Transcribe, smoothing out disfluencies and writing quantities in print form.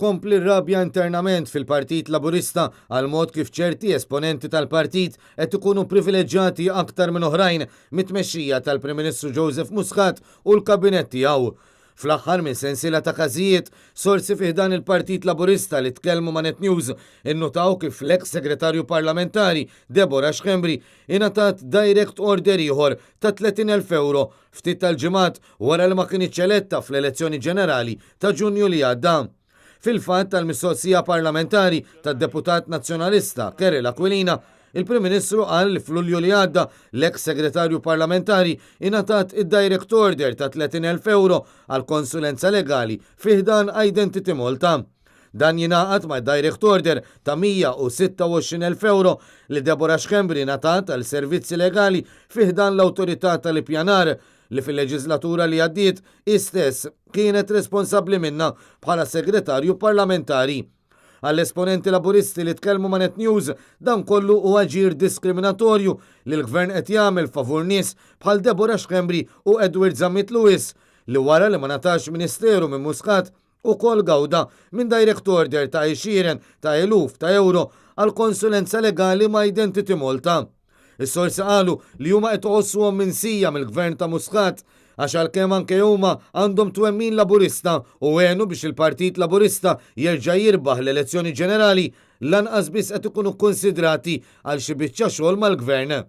tkompli rabja internament fil-Partit Laburista għal mod kif ċerti esponenti tal-partit qed ikunu privileġġjati aktar minn oħrajn mit-tmexxija tal-Prim Ministru Joseph Muscat u l-kabinet tiegħu. Fl-aħħar minn sensiela ta' każijiet, sorsi fih dan il-Partit Laburista li tkellmu ma' Net News innutaw kif l-eks segretarju parlamentari Deborah Schembri ingħatat direct order ieħor ta' 30,000 euro ftit tal-ġimgħat wara li ma kienx eletta fl-elezzjoni ġenerali ta' Ġunju li għadda. Fil-fatt tal-mistoqsija parlamentari tad-deputat nazzjonalista Kerel Aquilina, il-Prim Ministru qal li f'Lulju li għadda l-eks segretarju parlamentari ingħatat id-direct order ta' 30,000 euro għal konsulenza legali fih dan Identity Malta. Dan jingħaqad ma' direct order ta' 126,000 euro li Deborah Schembri ngħatat għal servizzi legali fih dan l-awtorità tal-ippjanar li fil-leġislatura li għaddiet istess kienet responsabbli minna bħala segretarju parlamentari. Għall-esponenti laburisti li tkellmu ma' Net News dan kollu u aġir diskriminatorju li l-gvern qed jagħmel favur nies bħal Deborah Schembri u Edward Zammit Lewis li wara li ma natax ministeru minn Muscat ukoll gawda minn direct order ta' 20 ta' eluf ta' euro għal konsulenza legali ma' Identity Malta. Is-sorsi qalu li huma qed iqossuhom minsija mill-gvern ta' Muscat għax għalkemm anke huma għandhom twemmin laburista u għenu biex il-Partit Laburista jerġa' jirbaħ l-elezzjoni ġenerali lanqas biss qed ikunu kkunsidrati għal xi biċċa xogħol mal-gvern.